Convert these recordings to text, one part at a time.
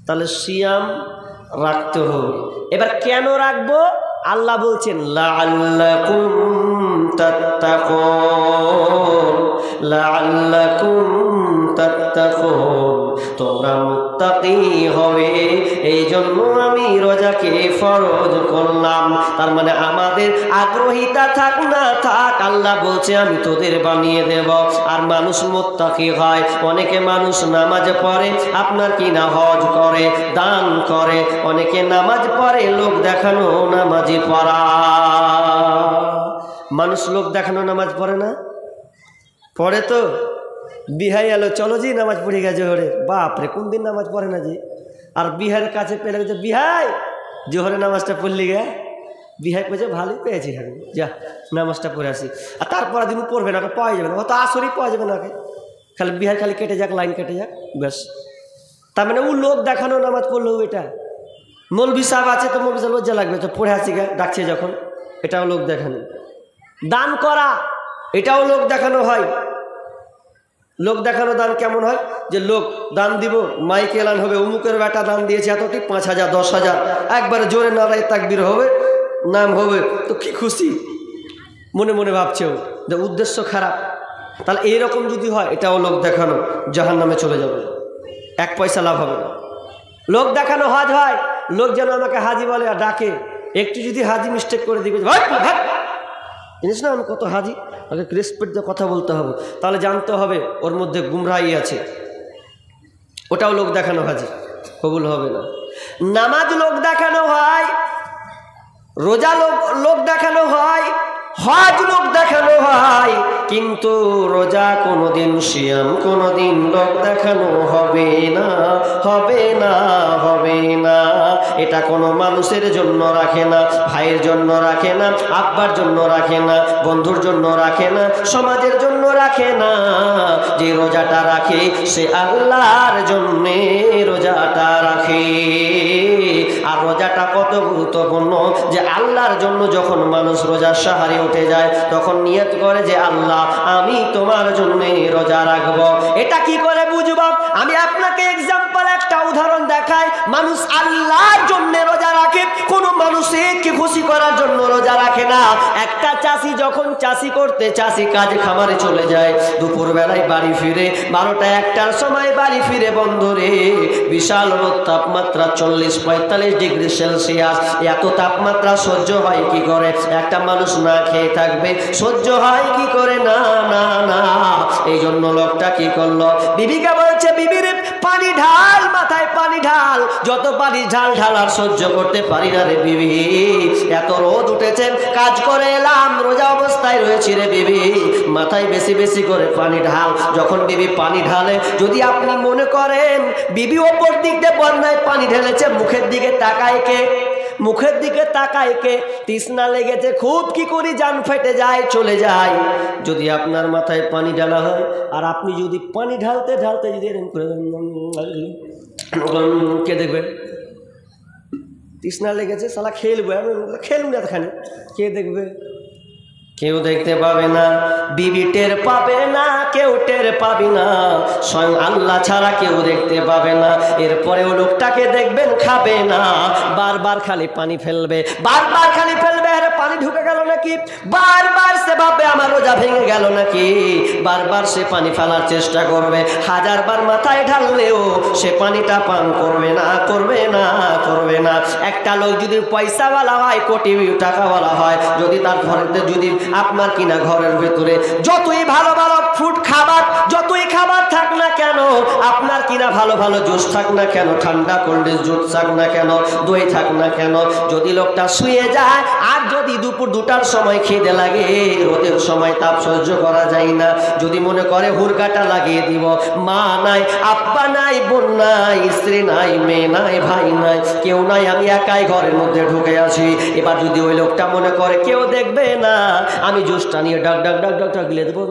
তাহলে সিয়াম রাখতে হবে। এবার কেন রাখবো? আল্লাহ বলছেন লাআল্লাকুম তাত্তাকুন, লাআল্লাকুম তাত্তাকুন, তোমরা মুত্তাকি হবে, এই জন্য আমি রোজাকে ফরজ করলাম। তার মানে আমাদের আগ্রহিতা থাক না থাক, আল্লাহ বলছে আমি তোদের বানিয়ে দেব। আর মানুষ মুত্তাকি হয়, অনেকে মানুষ নামাজ পড়ে, আপনার কি না হজ করে, দান করে, অনেকে নামাজ পড়ে লোক দেখানো নামাজি পড়া। মানুষ লোক দেখানো নামাজ পড়ে না? পড়ে তো। বিহাই এলো, চলো জি নামাজ পড়ে গেছে জোহরে। বাপরে, কোন দিন নামাজ পড়ে না জি। আর বিহারের কাছে পেলে গেছে, বিহাই জোহরে নামাজটা পড়লি গে। বিহাই পেয়েছে, ভালোই পেয়েছি, হ্যাঁ যা নামাজটা পড়ে আসি। আর তারপর দিন পড়বে না, পাওয়া যাবে না, হয়তো আসরই পাওয়া যাবে না। খালি বিহার খালি কেটে যাক, লাইন কেটে যাক, ব্যাস। তার মানে ও লোক দেখানো নামাজ পড়লো। এটা মৌলভী সাহেব আছে তো মৌলভী সাহেব লজ্জা লাগবে তো, পড়ে আসি গা ডাকছে যখন, এটাও লোক দেখানো। দান করা, এটাও লোক দেখানো হয়। লোক দেখানো দান কেমন হয়? যে লোক দান দিব, মাইকে এলান হবে, অমুকের বেটা দান দিয়েছে এতটি, 5,000 10,000, একবারে জোরে নারায় তাকবীর হবে, নাম হবে, তো কি খুশি, মনে মনে ভাবছেও যে উদ্দেশ্য খারাপ। তাহলে এইরকম যদি হয়, এটাও লোক দেখানো, জাহান্নামে চলে যাবে, 1 পয়সা লাভ হবে না। লোক দেখানো হজ হয়, লোক যেন আমাকে হাজি বলে আর ডাকে, একটু যদি হাজি মিস্টেক করে দিবে, জিনিস না আমি কত হাজি, আগে রেসপেক্ট দিয়ে কথা বলতে হবে, তাহলে জানতে হবে ওর মধ্যে গুমরাহি আছে, ওটাও লোক দেখানো হাজি, কবুল হবে না। নামাজ লোক দেখানো হয়, রোজা লোক দেখানো হয়, হজ লোক দেখানো হয়, কিন্তু রোজা কোনোদিন, সিয়াম কোনোদিন লোক দেখানো হবে না, হবে না, হবে না। এটা কোনো মানুষের জন্য রাখে না, ভাইয়ের জন্য রাখে না, আব্বার জন্য রাখে না, বন্ধুর জন্য রাখে না, সমাজের জন্য রাখে না। যে রোজাটা রাখে সে আল্লাহর জন্যে রোজাটা রাখে। আর রোজাটা কত গুরুত্বপূর্ণ যে আল্লাহর জন্য যখন মানুষ রোজার সাহারি উঠে যায়, তখন নিয়ত করে যে আল্লাহ আমি তোমার জন্য রোজা রাখবো। এটা কি করে বুঝবো? আমি আপনাকে এক্সাম্পল একটা উদাহরণ দেখাই। মানুষ আল্লাহর জন্য রোজা রাখে, কোনো মানুষকে খুশি করার জন্য রোজা রাখে না। একটা চাষি যখন চাষি করতে, চাষি কাজ খামারে চলে যায়, দুপুর বেলায় বাড়ি ফিরে 12টা 1টার সময় বাড়ি ফিরে, বন্ধুরে বিশাল রোদ, তাপমাত্রা 40-45 ডিগ্রি সেলসিয়াস। এত তাপমাত্রা সহ্য হয় কি করে? একটা মানুষ না খেয়ে থাকবে, সহ্য হয় কি করে? না না না। এই জন্য লোকটা কি করলো? বিবিকে বলছে, বিবির পানি ঢাল, মাথায় পানি ঢাল। যত পানি ঢাল আর সহ্য করতে পারি না রে বিবি, এত রোদ উঠেছে, কাজ করে এলাম, রোজা অবস্থায় রয়েছি রে বিবি, মাথায় বেশি বেশি করে পানি ঢাল। যখন বিবি পানি ঢালে, যদি আপনি মনে করেন বিবি ওপর দিক দিয়ে বন্যায় পানি ঢেলেছে, মুখের দিকে তাকায় কে? মুখের দিকে তাকায় কে? তৃষ্ণা লেগেছে খুব, কি করি, জান ফেটে যায়, চলে যায়। যদি আপনার মাথায় পানি ঢালা হয়, আর আপনি যদি পানি ঢালতে ঢালতে যদি এরকম করে, কে দেখবে? তৃষ্ণা লেগেছে, শালা খেলবো, খেলুন এতখানি, কে দেখবে? কেউ দেখতে পাবে না। বিবি টের পাবে না, কেউ টের পাবে না, স্বয়ং আল্লাহ ছাড়া কেউ দেখতে পাবে না। এরপরেও লোকটাকে দেখবেন খাবে না, বারবার খালি পানি ফেলবে, বারবার খালি ফেলবে, আরে পানি ঢুকে গেল নাকি, বারবার সে ভাববে আমার রোজা ভেঙে গেল নাকি, বারবার সে পানি ফেলার চেষ্টা করবে। 1000বার মাথায় ঢাললেও সে পানিটা পান করবে না, করবে না, করবে না। একটা লোক যদি পয়সাওয়ালা হয়, কোটি টাকাওয়ালা হয়, যদি তার ঘরেতে, যদি আপনার কিনা ঘরের ভেতরে যতই ভালো ভালো ফুড খাবার, যতই খাবার থাক না কেন, আপনার কিনা ভালো ভালো জুস থাক না কেন, ঠান্ডা কোল্ড ড্রিঙ্কস জুস থাক না কেন, দই থাক না কেন, যদি লোকটা শুয়ে যায়, আর যদি দুপুর 2টার সময় খিদে লাগে, রোদের সময় তাপ সহ্য করা যায় না, যদি মনে করে হুরকাটা লাগিয়ে দিব, মা নাই, আব্বা নাই, বোন নাই, স্ত্রী নাই, মেয়ে নাই, ভাই নাই, কেউ নাই, আমি একাই ঘরের মধ্যে ঢুকে আছি। এবার যদি ওই লোকটা মনে করে কেউ দেখবে না, আমি জুসটা নিয়ে ডাক ডাক ডাক ডাক ডাক গিলে দেবো,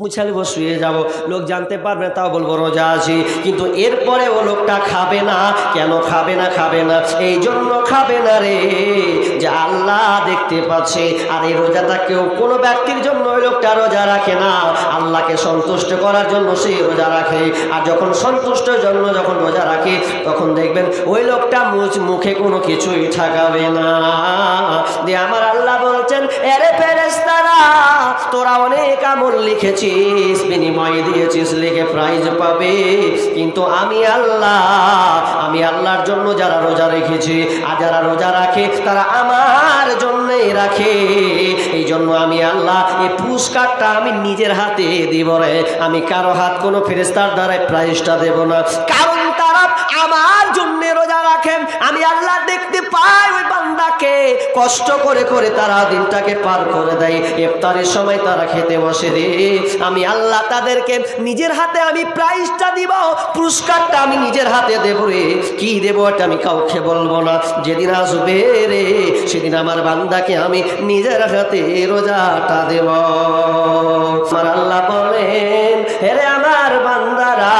মুছালিব, শুয়ে যাব, লোক জানতে পারবে না, তাও বলবো রোজা আছি। কিন্তু এরপরে ও লোকটা খাবে না। কেন খাবে না? খাবে না এই জন্য খাবে না রে, যে আল্লাহ দেখতে পাচ্ছে। আছে। আর এই রোজাটা কেউ কোনো ব্যক্তির জন্য ওই লোকটা রোজা রাখে না, আল্লাহকে সন্তুষ্ট করার জন্য সে রোজা রাখে। আর যখন সন্তুষ্টের জন্য যখন রোজা রাখে তখন দেখবেন ওই লোকটা মুখে কোনো কিছুই ঠাকাবে না। দিয়ে আমার আল্লাহ বলছেন, এরে ফেরেশতারা, তোরা অনেক আমল লিখেছিস, বিনিময় দিয়েছিস, লিখে প্রাইজ পাবে, কিন্তু আমি আল্লাহর জন্য যারা রোজা রেখেছে আর যারা রোজা রাখে তারা আমার জন্যই রাখে। এই জন্য আমি আল্লাহ এই পুরস্কারটা আমি নিজের হাতে দিব রে, আমি কারো হাত কোনো ফেরেশতার দ্বারাই প্রাইজটা দেব না, কারণ তারা আমার জন্য রোজা রাখেন। আমি আল্লাহ দেখতে পাই ওই বান্দাকে কষ্ট করে করে তারা দিনটাকে পার করে দেয়, ইফতারের সময় তারা খেতে বসে রে, আমি আল্লাহ তাদেরকে নিজের হাতে আমি প্রাইজটা দিব, পুরস্কারটা আমি নিজের হাতে দেব রে। কি দেব এটা আমি কাউকে বলবো না, যেদিন আসবে রে সেদিন আমার বান্দাকে আমি নিজের হাতে রোজাটা দেব। আমার আল্লাহ বলেন, হেরে আমার বান্দারা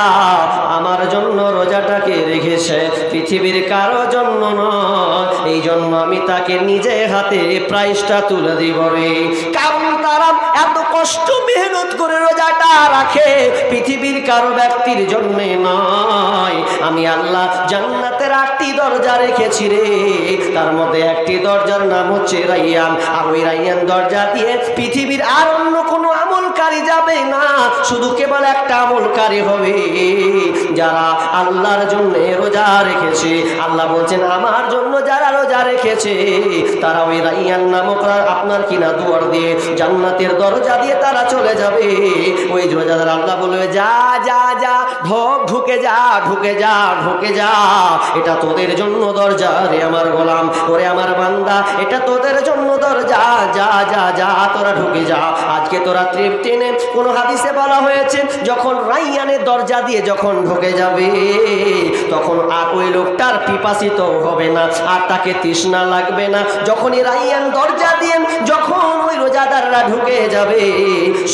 আমার জন্য রোজাটাকে রেখেছে, পৃথিবীর কারো জন্য নয়, এই জন্য আমি তাকে নিজে হাতে প্রাইজটা তুলে দিব রে। কারণ তারা এত কষ্ট মেহনত করে রোজাটা রাখে, পৃথিবীর কারো ব্যক্তির জন্য নয়। আমি আল্লাহ জান্নাতের 8টি দরজা রেখেছি রে, তার মধ্যে একটি দরজার নাম হচ্ছে রাইয়ান। আর ওই রাইয়ান দরজা দিয়ে পৃথিবীর আর অন্য কোনো আমলকারী যাবে না, শুধু কেবল একটা আমলকারী হবে, যারা আল্লাহর জন্য রোজা রেখেছে। আল্লাহ বলছেন, আমার জন্য যারা রোজা রেখেছে তারা ওই রাইয়ান নামক আপনার কিনা দুয়ার দিয়ে জান্নাতের দরজা দিয়ে তারা চলে যাবে। ওই রোজাদার আল্লাহ বলবে, যা যা যা ঢুকে যা ঢুকে যা ঢুকে যা, এটা তোদের জন্য দরজা রে আমার গোলাম, ওরে আমার বান্দা, এটা তোদের জন্য দরজা, যা যা যা তোরা ঢুকে যা। আজকে তোরা তৃপ্তি নে। কোন হাদিসে বলা হয়েছে, যখন রাইয়ানের দরজা দিয়ে যখন ঢুকে যাবে তখন আর ওই লোকটার পিপাসিত হবে না, আর তাকে তৃষ্ণা লাগবে না। যখনই রাইয়ান দরজা দিয়ে যখন ওই রোজাদাররা ঢুকে যাবে,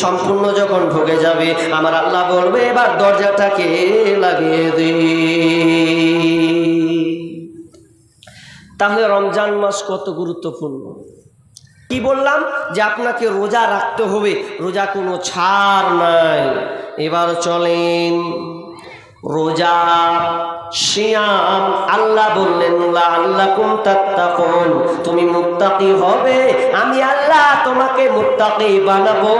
সম্পূর্ণ যখন ঢুকে যাবে, আমার আল্লাহ বলবে, এবার দরজাটাকে লাগিয়ে দে। তাহলে রমজান মাস কত গুরুত্বপূর্ণ। কি বললাম যে আপনাকে রোজা রাখতে হবে, রোজা কোনো ছাড় নাই। এবার চলেন রোজা সিয়াম। আল্লাহ বললেন, লাআল্লাকুম তাত্তাকুন, তুমি মুত্তাকি হবে, আমি আল্লাহ তোমাকে মুত্তাকি বানাবো।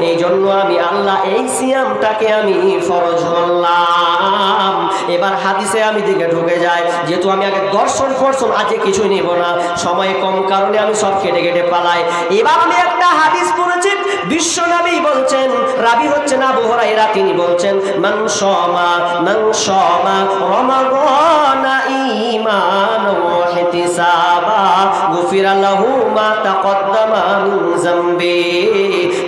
এই জন্য আমি আল্লাহ এই সিয়ামটাকে আমি ফরজ করলাম। এবার হাদিসে আমি দিকে ঢুকে যাই, যেহেতু আমি আগে দর্শন ফর্শন আজকে কিছুই নেব না, সময় কম কারণে আমি সব কেটে কেটে পালাই। এবার আমি একটা হাদিস পড়েছি, বিশ্বনবী বলছেন, রাবি হচ্ছেন আবু হুরায়রা, তিনি বলছেন, মান শামা রমাদানা ঈমানান ওয়া ইহতিসাবা গুফিরা লাহু মা তাকদ্দামা মিন যামবি।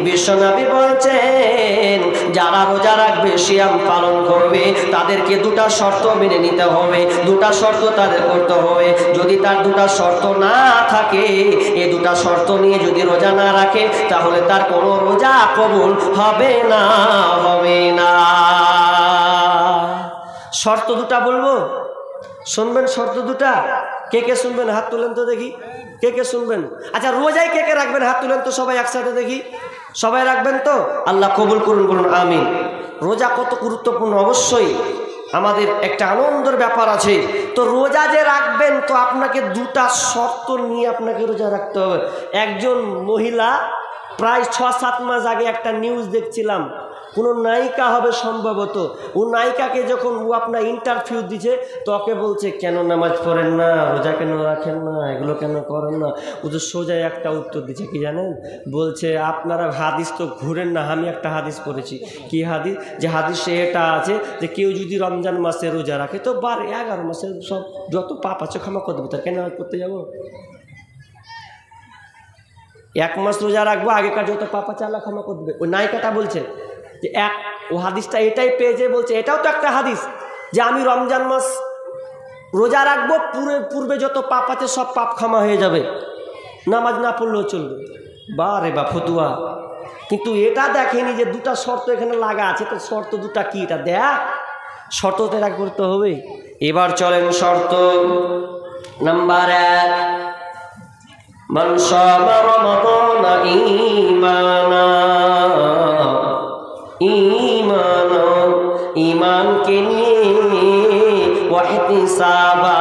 বিশ্বনবী বলছেন, যারা রোজা রাখবে, সিয়াম পালন করবে, তাদেরকে দুটা শর্ত মেনে নিতে হবে, দুটা শর্ত তাদের করতে হবে। যদি তার দুটা শর্ত না থাকে, এই দুটা শর্ত নিয়ে যদি রোজা না রাখে, তাহলে তার কোনো রোজা কবুল হবে না, হবে না। শর্ত দুটা বলবো, শুনবেন শর্ত দুটা? কে কে শুনবেন হাত তুলেন তো দেখি, কে কে শুনবেন? আচ্ছা, রোজায় কে কে রাখবেন হাত তুলেন তো সবাই একসাথে দেখি। সবাই রাখবেন তো? আল্লাহ কবুল করুন, বলুন আমিন। রোজা কত গুরুত্বপূর্ণ, অবশ্যই আমাদের একটা আনন্দের ব্যাপার আছে। তো রোজা যে রাখবেন, তো আপনাকে দুটা শর্ত নিয়ে আপনাকে রোজা রাখতে হবে। একজন মহিলা প্রায় 6-7 মাস আগে একটা নিউজ দেখছিলাম, কোনো নায়িকা হবে সম্ভবত, ও নায়িকাকে যখন ও আপনার ইন্টারভিউ দিচ্ছে, তো ওকে বলছে, কেন নামাজ পড়েন না, রোজা কেন রাখেন না, এগুলো কেন করেন না? ও তো সোজা একটা উত্তর দিচ্ছে, কি জানেন? বলছে, আপনারা হাদিস তো ঘুরেন না, আমি একটা হাদিস পড়েছি। কি হাদিস? যে হাদিসে এটা আছে যে কেউ যদি রমজান মাসে রোজা রাখে, তো 11 মাসে সব যত পাপ আছে ক্ষমা করে দেবে, তার কেন নামাজ পড়তে যাবো? 1 মাস রোজা রাখবো, আগেকার যত পাপ আছে আল্লাহ ক্ষমা করে দেবে। ওই নায়িকাটা বলছে যে ও হাদিসটা এটাই পেয়েছে, বলছে এটাও তো একটা হাদিস যে আমি রমজান মাস রোজা রাখবো, পূর্বে যত পাপ আছে সব পাপ ক্ষমা হয়ে যাবে, নামাজ না পড়লেও চলবে। বা রে বা ফতুয়া। কিন্তু এটা দেখেনি যে দুটা শর্ত এখানে লাগা আছে, তো শর্ত দুটা কি এটা দেখ, শর্ত তো এটা করতে হবে। এবার চলেন শর্ত নাম্বার 1, মান শামা রমাদানা ঈমানকে নিয়ে ওয়াহতিসাবা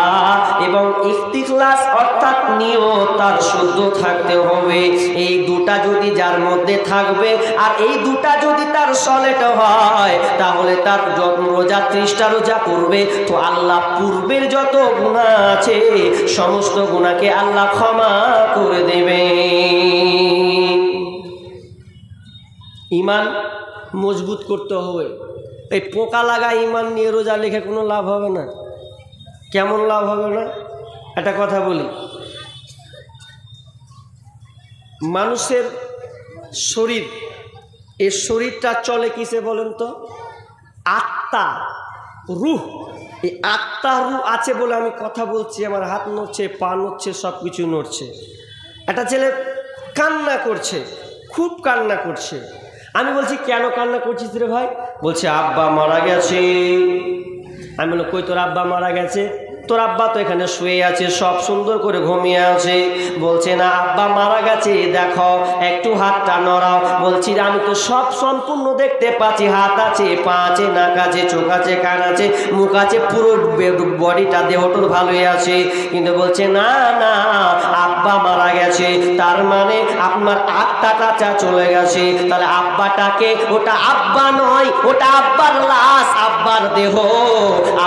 এবং ইখতিলাস অর্থাৎ নিয়ত তার শুদ্ধ থাকতে হবে। এই দুটা যদি যার মধ্যে থাকবে আর এই দুটা যদি তার সলেট হয় তাহলে তার রোজা 30টা রোজা করবে তো আল্লাহ পূর্বের যত গুনাহ আছে সমস্ত গুনাহকে আল্লাহ ক্ষমা করে দেবে। ঈমান মজবুত করতে হবে। এই পোকা লাগা ঈমান নিয়ে রোজা লিখে কোনো লাভ হবে না। কেমন লাভ হবে না? একটা কথা বলি, মানুষের শরীর, এই শরীরটা চলে কিসে বলেন তো? আত্মা, রূহ। এই আত্মা রূহ আছে বলে আমি কথা বলছি, আমার হাত নড়ছে, পা নড়ছে, সব কিছু নড়ছে। একটা ছেলে কান্না করছে, খুব কান্না করছে। আমি বলছি কেন কান্না করছিস রে ভাই? বলছে আব্বা মারা গেছে। আমি বললাম কই তোর আব্বা মারা গেছে? তোর আব্বা তো এখানে শুয়ে আছে, সব সুন্দর করে ঘুমিয়ে আছে। বলছে না আব্বা মারা গেছে, দেখো একটু হাতটা নড়াও। বলছি আমি তো সব সম্পূর্ণ দেখতে পাচ্ছি, হাত আছে, পা আছে, নাক আছে, চোখ আছে, কান আছে, মুখ আছে, পুরো বডিটা দেহটোর ভালোই আছে। কিন্তু বলছে না না আব্বা মারা গেছে, তার মানে আপনার আত্মাটা চলে গেছে। তাহলে আব্বাটাকে, ওটা আব্বা নয়, ওটা আব্বার লাশ, আব্বার দেহ।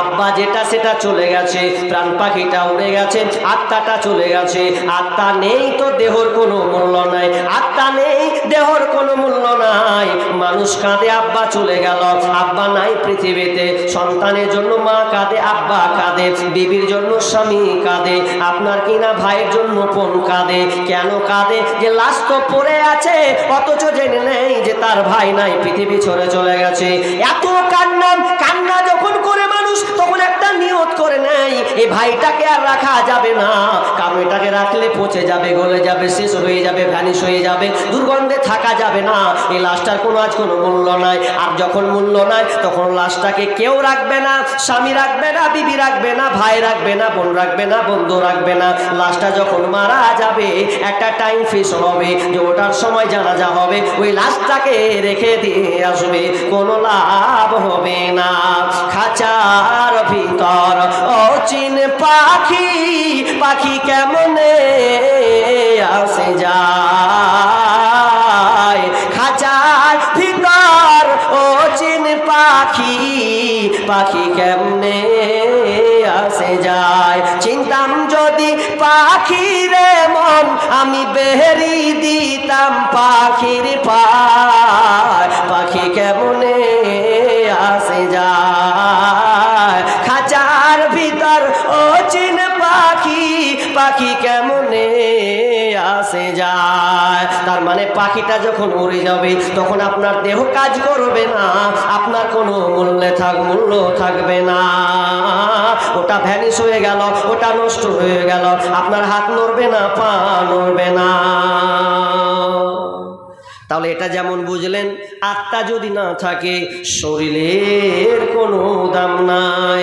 আব্বা যেটা সেটা চলে গেছে, প্রাণ পাখিটা উড়ে গেছে, আত্মাটা চলে গেছে। আত্মা নেই তো দেহর কোনো মূল্য নাই, আত্মা নেই দেহর কোনো মূল্য নাই। মানুষ কাঁদে আব্বা চলে গেল, আব্বা নাই পৃথিবীতে। সন্তানের জন্য মা কাঁদে, আব্বা কাঁদে, বিবির জন্য স্বামী কাঁদে, আপনার কিনা ভাইয়ের জন্য বোন কাঁদে। কেন কাঁদে? যে লাশ তো পড়ে আছে, অথচ জেনে নেই যে তার ভাই নাই, পৃথিবী ছেড়ে চলে গেছে। এত কান্না যখন করে মানুষ, তখন একটা নিয়ত করে নেই এই ভাইটাকে আর রাখা যাবে না, কারণ এটাকে রাখলে পচে যাবে, গলে যাবে, শেষ হয়ে যাবে, ভ্যানিশ হয়ে যাবে, দুর্গন্ধে থাকা যাবে না। এই লাশটার কোনো আজ কোনো মূল্য নাই। আর যখন মূল্য নাই তখন লাশটাকে কেউ রাখবে না, স্বামী রাখবে না, বিবি রাখবে না, ভাই রাখবে না, বোন রাখবে না, বন্ধু রাখবে না। লাশটা যখন মারা যাবে একটা টাইম ফিক্স হবে যে ওটার সময় জানাজা হবে, ওই লাশটাকে রেখে দিয়ে আসবে, কোনো লাভ হবে না। খাঁচার ভিতর অচিন পাখি, পাখি কেমনে আসে যায়। খাঁচার ভিতর অচিন পাখি, পাখি কেমনে আসে যায়। চিন্তাম যদি পাখিরে মন, আমি বেহেরি দিতাম পাখির পায়, পাখি কেমনে আসে যায়। খাঁচার ভিতর অচিন পাখি, পাখি কেমনে আসে যায়। তার মানে পাখিটা যখন উড়ে যাবে তখন আপনার দেহ কাজ করবে না, আপনার কোনো মূল্য থাকবে না। ওটা ভ্যানিশ হয়ে গেল, ওটা নষ্ট হয়ে গেল, আপনার হাত নড়বে না, পা নড়বে না। তাহলে এটা যেমন বুঝলেন, আত্মা যদি না থাকে শরীরের কোনো দাম নাই।